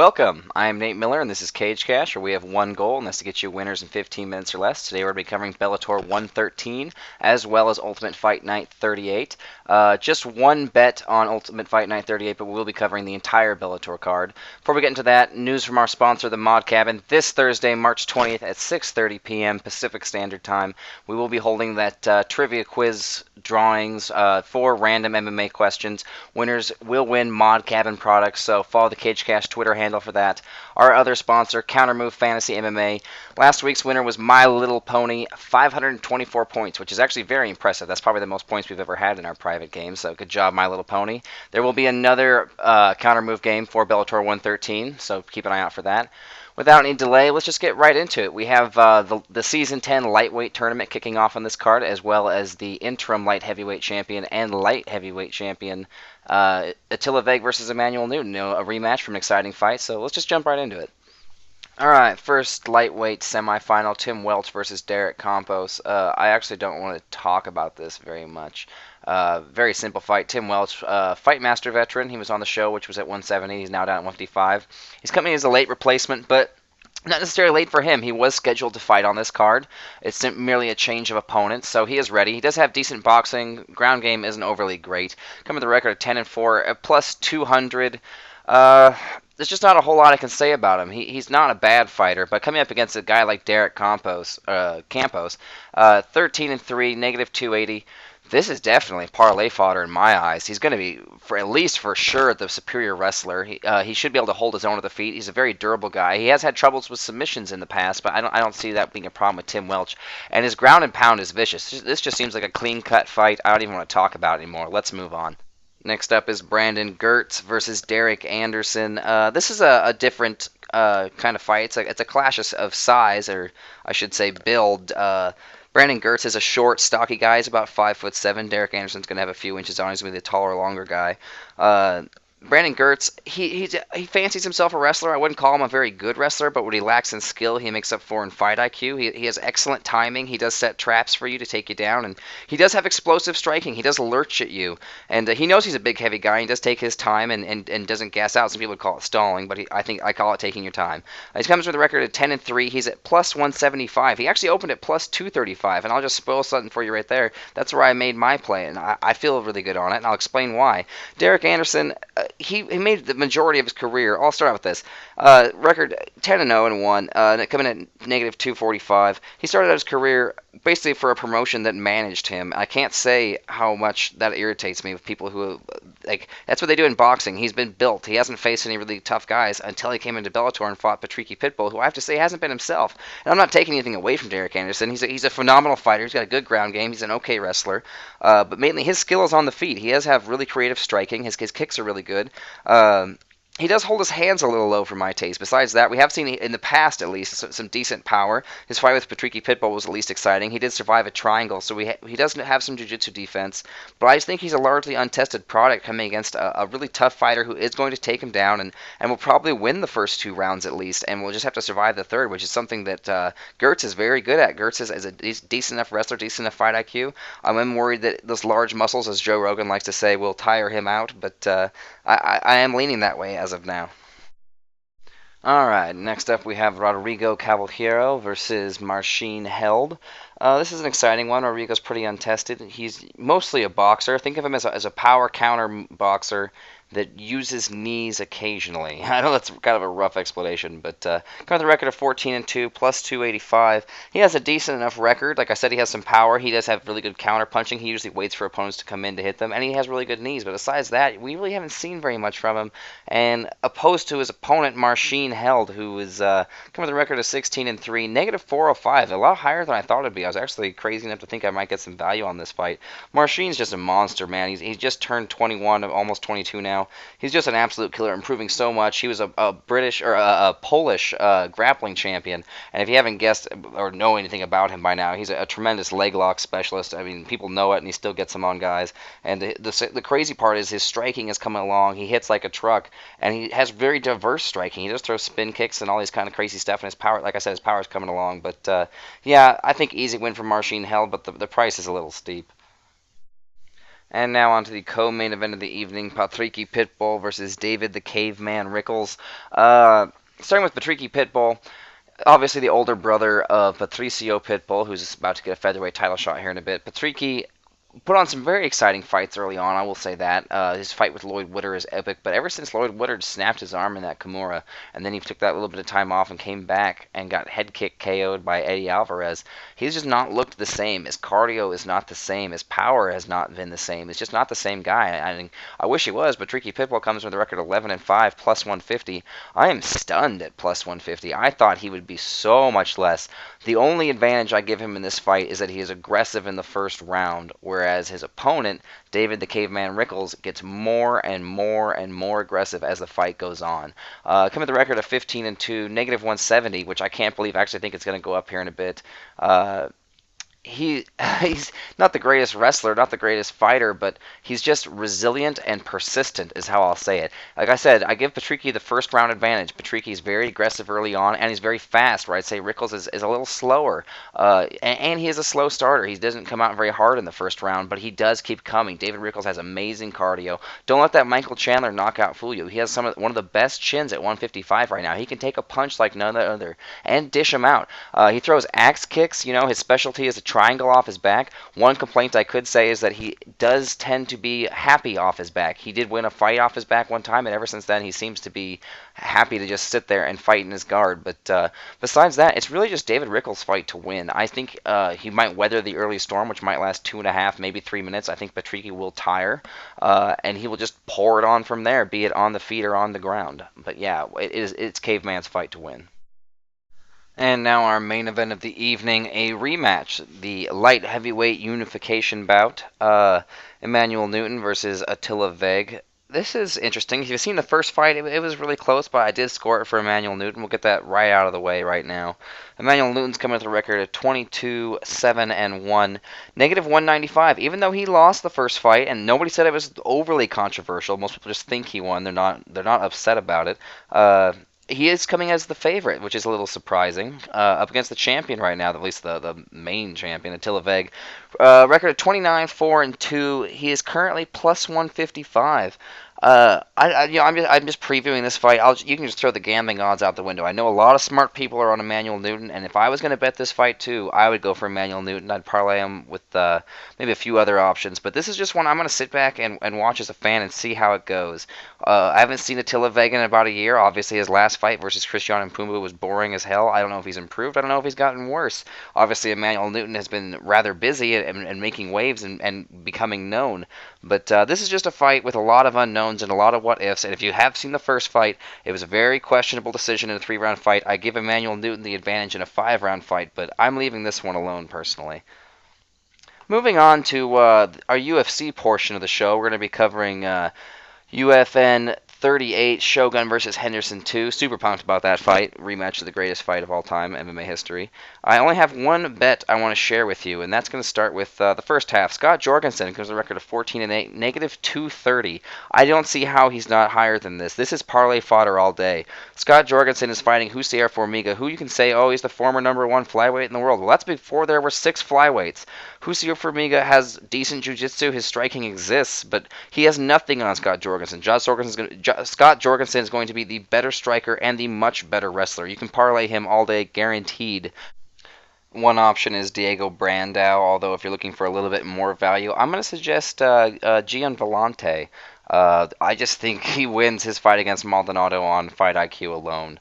Welcome. I am Nate Miller, and this is Cage Cash, where we have one goal, and that's to get you winners in 15 minutes or less. Today we're going to be covering Bellator 113, as well as Ultimate Fight Night 38. Just one bet on Ultimate Fight Night 38, but we will be covering the entire Bellator card. Before we get into that, news from our sponsor, the Mod Cabin. This Thursday, March 20th at 6:30 p.m. Pacific Standard Time, we will be holding that trivia quiz drawings for random MMA questions. Winners will win Mod Cabin products, so follow the Cage Cash Twitter handle for that. Our other sponsor, Countermove Fantasy MMA. Last week's winner was My Little Pony, 524 points, which is actually very impressive. That's probably the most points we've ever had in our private game, so good job, My Little Pony. There will be another Countermove game for Bellator 113, so keep an eye out for that. Without any delay, let's just get right into it. We have the Season 10 lightweight tournament kicking off on this card, as well as the interim light heavyweight champion and light heavyweight champion, Attila Veg versus Emmanuel Newton, a rematch from an exciting fight. So let's just jump right into it. All right, first lightweight semifinal, Tim Welch versus Derek Campos. I actually don't want to talk about this very much. Very simple fight. Tim Welch, Fight Master veteran. He was on the show, which was at 170. He's now down at 155. He's coming as a late replacement, but not necessarily late for him. He was scheduled to fight on this card. It's merely a change of opponents, so he is ready. He does have decent boxing. Ground game isn't overly great. Coming with a record of 10-4, plus 200. There's just not a whole lot I can say about him. He's not a bad fighter, but coming up against a guy like Derek Campos, 13-3, negative 280. This is definitely parlay fodder in my eyes. He's going to be, for sure, the superior wrestler. He should be able to hold his own at the feet. He's a very durable guy. He has had troubles with submissions in the past, but I don't see that being a problem with Tim Welch. And his ground and pound is vicious. This just seems like a clean-cut fight. I don't even want to talk about it anymore. Let's move on. Next up is Brandon Gertz versus Derek Anderson. This is a different kind of fight. It's a clash of size, or I should say build. Brandon Gertz is a short, stocky guy. He's about 5'7". Derek Anderson's going to have a few inches on. He's going to be the taller, longer guy. Brandon Gertz, he fancies himself a wrestler. I wouldn't call him a very good wrestler, but what he lacks in skill, he makes up for in fight IQ. He has excellent timing. He does set traps for you to take you down, and he does have explosive striking. He does lurch at you, and he knows he's a big, heavy guy. He does take his time and doesn't gas out. Some people would call it stalling, but I think I call it taking your time. He comes with a record of 10-3. He's at plus 175. He actually opened at plus 235, and I'll just spoil something for you right there. That's where I made my play, and I feel really good on it, and I'll explain why. Derek Anderson, he made the majority of his career. I'll start out with this. Record 10-0-1, coming at negative 245. He started out his career basically for a promotion that managed him. I can't say how much that irritates me with people who, that's what they do in boxing. He's been built. He hasn't faced any really tough guys until he came into Bellator and fought Patricky Pitbull, who I have to say hasn't been himself. And I'm not taking anything away from Derek Anderson. He's a phenomenal fighter. He's got a good ground game. He's an okay wrestler. But mainly his skill is on the feet. He does have really creative striking. His kicks are really good. He does hold his hands a little low for my taste. Besides that, we have seen in the past, at least, some decent power. His fight with Patricky Pitbull was at least exciting. He did survive a triangle, so he does have some jiu-jitsu defense. But I just think he's a largely untested product coming against a really tough fighter who is going to take him down and will probably win the first 2 rounds at least, and will just have to survive the third, which is something that Gertz is very good at. Gertz is a decent enough wrestler, decent enough fight IQ. I'm worried that those large muscles, as Joe Rogan likes to say, will tire him out, but I am leaning that way as of now. Alright, next up we have Rodrigo Caballero versus Marcin Held. This is an exciting one. Rodrigo's pretty untested. He's mostly a boxer. Think of him as a power counter boxer that uses knees occasionally. I know that's kind of a rough explanation, but coming with a record of 14-2, plus 285. He has a decent enough record. Like I said, he has some power. He does have really good counter punching. He usually waits for opponents to come in to hit them, and he has really good knees. But besides that, we really haven't seen very much from him. And opposed to his opponent, Marcin Held, who is coming with a record of 16-3, negative 405, a lot higher than I thought it'd be. I was actually crazy enough to think I might get some value on this fight. Marcin's just a monster, man. He's just turned 21, almost 22 now. He's just an absolute killer, improving so much. He was a British or a Polish grappling champion, and if you haven't guessed or know anything about him by now, he's a tremendous leg lock specialist. I mean, people know it, and he still gets them on guys. And the crazy part is his striking is coming along. He hits like a truck, and he has very diverse striking. He just throws spin kicks and all these kind of crazy stuff, and his power, like I said, his power is coming along. But yeah, I think easy win for Marcin Held, but the price is a little steep. And now on to the co-main event of the evening, Patricky Pitbull versus David the Caveman Rickles. Starting with Patricky Pitbull, obviously the older brother of Patricio Pitbull, who's about to get a featherweight title shot here in a bit. Patricky put on some very exciting fights early on, I will say that. His fight with Lloyd Woodard is epic, but ever since Lloyd Woodard snapped his arm in that Kimura, and then he took that little bit of time off and came back and got head kick KO'd by Eddie Alvarez, he's just not looked the same. His cardio is not the same. His power has not been the same. He's just not the same guy. I mean, I wish he was, but Tricky Pitbull comes with a record 11-5, plus 150. I am stunned at plus 150. I thought he would be so much less. The only advantage I give him in this fight is that he is aggressive in the first round, whereas his opponent, David the Caveman Rickles, gets more and more and more aggressive as the fight goes on. Coming with the record of 15-2, negative 170, which I can't believe. I actually think it's going to go up here in a bit. He's not the greatest wrestler, not the greatest fighter, but he's just resilient and persistent is how I'll say it. Like I said, I give Patricky the first round advantage. Patricky's very aggressive early on, and he's very fast, where I'd say Rickles is a little slower. And he is a slow starter. He doesn't come out very hard in the first round, but he does keep coming. David Rickles has amazing cardio. Don't let that Michael Chandler knockout fool you. He has one of the best chins at 155 right now. He can take a punch like none other and dish him out. He throws axe kicks. You know, his specialty is a triangle off his back. One complaint I could say is that he does tend to be happy off his back. He did win a fight off his back one time, and ever since then he seems to be happy to just sit there and fight in his guard. But besides that, it's really just David Rickles' fight to win. I think he might weather the early storm, which might last 2.5, maybe 3 minutes. I think Patricky will tire, and he will just pour it on from there, be it on the feet or on the ground. But yeah, it's Caveman's fight to win. And now our main event of the evening, a rematch, the light heavyweight unification bout, Emmanuel Newton versus Attila Veg. This is interesting. If you've seen the first fight, it was really close, but I did score it for Emmanuel Newton. We'll get that right out of the way right now. Emmanuel Newton's coming with a record of 22-7-1, negative 195. Even though he lost the first fight, and nobody said it was overly controversial, most people just think he won. They're not upset about it. He is coming as the favorite, which is a little surprising, up against the champion right now, at least the main champion, Attila Veg. Record of 29-4-2. He is currently plus 155. I'm just previewing this fight. You can just throw the gambling odds out the window. I know a lot of smart people are on Emmanuel Newton, and if I was going to bet this fight too, I would go for Emmanuel Newton. I'd parlay him with maybe a few other options, but this is just one I'm going to sit back and watch as a fan and see how it goes. I haven't seen Attila Veg in about a year. Obviously, his last fight versus Christian Mpumu was boring as hell. I don't know if he's improved. I don't know if he's gotten worse. Obviously, Emmanuel Newton has been rather busy and making waves and becoming known. But this is just a fight with a lot of unknowns and a lot of what-ifs. And if you have seen the first fight, it was a very questionable decision in a 3-round fight. I give Emmanuel Newton the advantage in a 5-round fight, but I'm leaving this one alone personally. Moving on to our UFC portion of the show, we're going to be covering UFN 38, Shogun versus Henderson 2. Super pumped about that fight. Rematch of the greatest fight of all time, MMA history. I only have one bet I want to share with you, and that's going to start with the first half. Scott Jorgensen comes with a record of 14-8, negative 230. I don't see how he's not higher than this. This is parlay fodder all day. Scott Jorgensen is fighting Husier Formiga, who you can say, oh, he's the former #1 flyweight in the world. Well, that's before there were 6 flyweights. Husier Formiga has decent jiu-jitsu. His striking exists, but he has nothing on Scott Jorgensen. Scott Jorgensen is going to be the better striker and the much better wrestler. You can parlay him all day, guaranteed. One option is Diego Brandao, although if you're looking for a little bit more value, I'm going to suggest Gian Vellante. I just think he wins his fight against Maldonado on Fight IQ alone.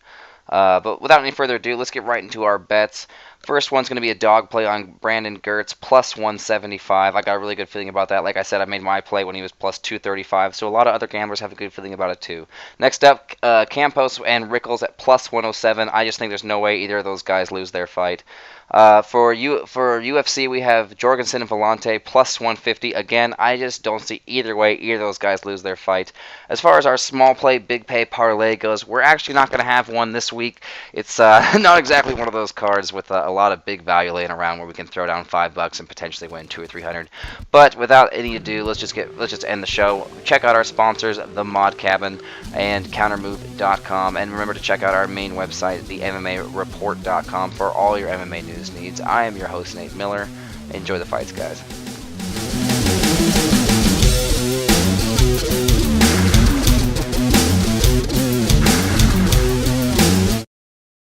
But without any further ado, let's get right into our bets. First one's going to be a dog play on Brandon Gertz, plus 175. I got a really good feeling about that. Like I said, I made my play when he was plus 235, so a lot of other gamblers have a good feeling about it too. Next up, Campos and Rickles at plus 107. I just think there's no way either of those guys lose their fight. For UFC, we have Jorgensen and Vellante plus 150. Again, I just don't see either way either of those guys lose their fight. As far as our small play, big pay parlay goes, we're actually not going to have one this week. It's not exactly one of those cards with a lot of big value laying around where we can throw down $5 and potentially win 200 or 300. But without any ado, let's just end the show. Check out our sponsors, The Mod Cabin and Countermove.com, and remember to check out our main website, themmareport.com, for all your MMA news needs. I am your host, Nate Miller. Enjoy the fights, guys.